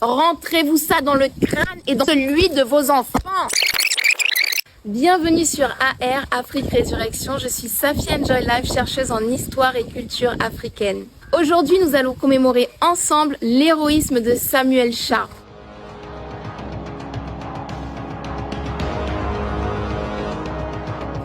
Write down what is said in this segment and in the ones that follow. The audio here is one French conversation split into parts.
Rentrez-vous ça dans le crâne et dans celui de vos enfants. Bienvenue sur AR, Afrique Résurrection. Je suis Safiane Joy Life, chercheuse en histoire et culture africaine. Aujourd'hui, nous allons commémorer ensemble l'héroïsme de Samuel Sharp.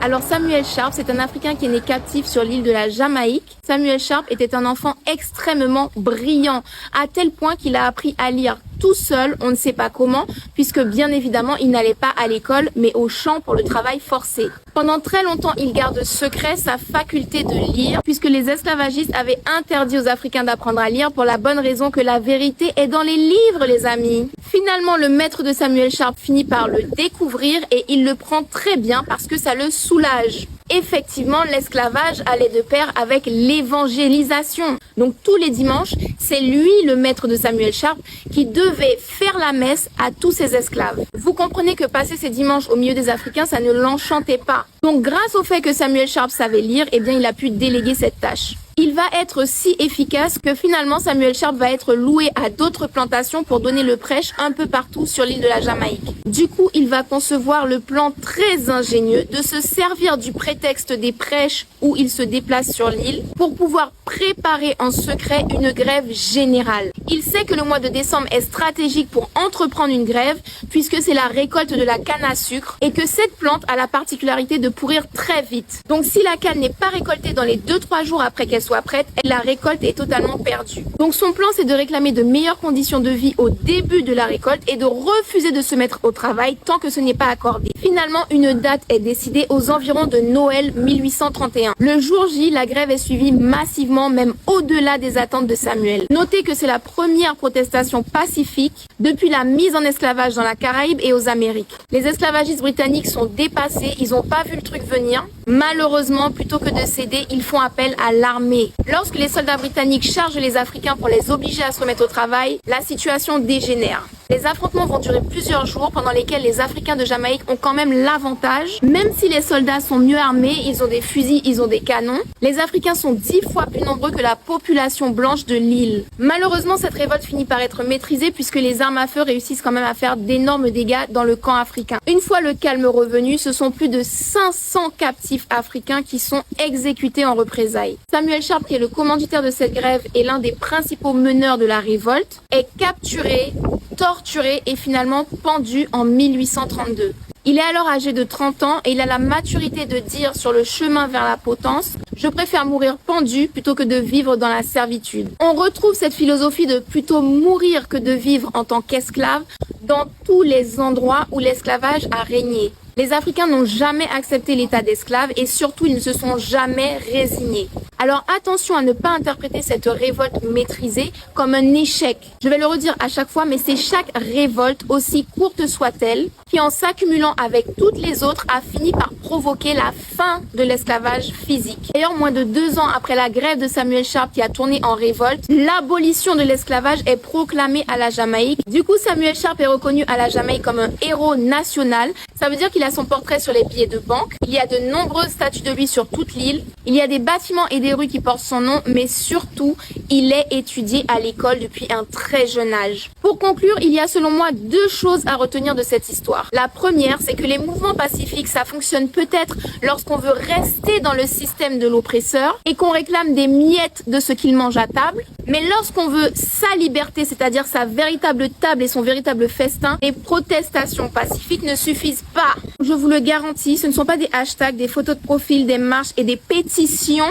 Alors Samuel Sharp, c'est un Africain qui est né captif sur l'île de la Jamaïque. Samuel Sharp était un enfant extrêmement brillant, à tel point qu'il a appris à lire tout seul, on ne sait pas comment, puisque bien évidemment, il n'allait pas à l'école, mais au champ pour le travail forcé. Pendant très longtemps, il garde secret sa faculté de lire, puisque les esclavagistes avaient interdit aux Africains d'apprendre à lire pour la bonne raison que la vérité est dans les livres, les amis. Finalement, le maître de Samuel Sharp finit par le découvrir et il le prend très bien parce que ça le soulage. Effectivement, l'esclavage allait de pair avec l'évangélisation. Donc tous les dimanches, c'est lui, le maître de Samuel Sharp, qui devait faire la messe à tous ses esclaves. Vous comprenez que passer ces dimanches au milieu des Africains, ça ne l'enchantait pas. Donc grâce au fait que Samuel Sharp savait lire, eh bien il a pu déléguer cette tâche. Il va être si efficace que finalement Samuel Sharp va être loué à d'autres plantations pour donner le prêche un peu partout sur l'île de la Jamaïque. Du coup, il va concevoir le plan très ingénieux de se servir du prétexte des prêches où il se déplace sur l'île pour pouvoir préparer en secret une grève générale. Il sait que le mois de décembre est stratégique pour entreprendre une grève puisque c'est la récolte de la canne à sucre et que cette plante a la particularité de pourrir très vite. Donc si la canne n'est pas récoltée dans les 2-3 jours après qu'elle soit prête, la récolte est totalement perdue. Donc son plan, c'est de réclamer de meilleures conditions de vie au début de la récolte et de refuser de se mettre au travail tant que ce n'est pas accordé. Finalement, une date est décidée aux environs de Noël 1831. Le jour J, la grève est suivie massivement, même au-delà des attentes de Samuel. Notez que c'est la première protestation pacifique depuis la mise en esclavage dans la Caraïbe et aux Amériques. Les esclavagistes britanniques sont dépassés, ils n'ont pas vu le truc venir. Malheureusement, plutôt que de céder, ils font appel à l'armée. Lorsque les soldats britanniques chargent les Africains pour les obliger à se remettre au travail, la situation dégénère. Les affrontements vont durer plusieurs jours pendant lesquels les Africains de Jamaïque ont quand même l'avantage. Même si les soldats sont mieux armés, ils ont des fusils, ils ont des canons, les Africains sont 10 fois plus nombreux que la population blanche de l'île. Malheureusement, cette révolte finit par être maîtrisée puisque les armes à feu réussissent quand même à faire d'énormes dégâts dans le camp africain. Une fois le calme revenu, ce sont plus de 500 captifs africains qui sont exécutés en représailles. Samuel Sharp, qui est le commanditaire de cette grève et l'un des principaux meneurs de la révolte, est capturé, torturé et finalement pendu en 1832. Il est alors âgé de 30 ans et il a la maturité de dire sur le chemin vers la potence « Je préfère mourir pendu plutôt que de vivre dans la servitude ». On retrouve cette philosophie de plutôt mourir que de vivre en tant qu'esclave dans tous les endroits où l'esclavage a régné. Les Africains n'ont jamais accepté l'état d'esclave et surtout ils ne se sont jamais résignés. Alors attention à ne pas interpréter cette révolte maîtrisée comme un échec. Je vais le redire à chaque fois, mais c'est chaque révolte, aussi courte soit-elle, qui en s'accumulant avec toutes les autres a fini par provoquer la fin de l'esclavage physique. D'ailleurs, moins de 2 ans après la grève de Samuel Sharp qui a tourné en révolte, l'abolition de l'esclavage est proclamée à la Jamaïque. Du coup, Samuel Sharp est reconnu à la Jamaïque comme un héros national. Ça veut dire qu'il a son portrait sur les billets de banque. Il y a de nombreuses statues de lui sur toute l'île. Il y a des bâtiments et des rues qui portent son nom, mais surtout, il est étudié à l'école depuis un très jeune âge. Pour conclure, il y a selon moi 2 choses à retenir de cette histoire. La première, c'est que les mouvements pacifiques, ça fonctionne peut-être lorsqu'on veut rester dans le système de l'oppresseur et qu'on réclame des miettes de ce qu'il mange à table. Mais lorsqu'on veut sa liberté, c'est-à-dire sa véritable table et son véritable festin, les protestations pacifiques ne suffisent pas. Je vous le garantis, ce ne sont pas des hashtags, des photos de profil, des marches et des pétitions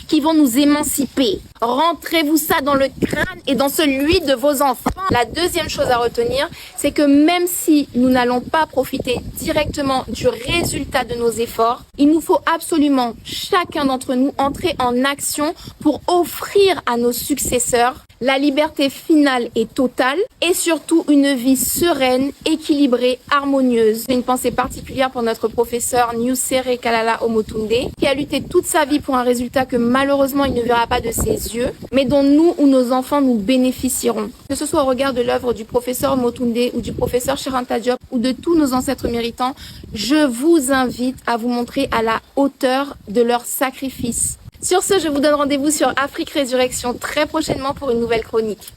qui vont nous émanciper. Rentrez-vous ça dans le crâne et dans celui de vos enfants. La deuxième chose à retenir, c'est que même si nous n'allons pas profiter directement du résultat de nos efforts, il nous faut absolument, chacun d'entre nous, entrer en action pour offrir à nos successeurs la liberté finale et totale et surtout une vie sereine, équilibrée, harmonieuse. C'est une pensée particulière pour notre professeur Nusere Kalala Omotunde qui a lutté toute sa vie pour un résultat que malheureusement il ne verra pas de ses yeux, mais dont nous ou nos enfants nous bénéficierons. Que ce soit au regard de l'œuvre du professeur Omotunde ou du professeur Cheikh Anta Diop ou de tous nos ancêtres méritants, je vous invite à vous montrer à la hauteur de leur sacrifice. Sur ce, je vous donne rendez-vous sur Afrique Résurrection très prochainement pour une nouvelle chronique.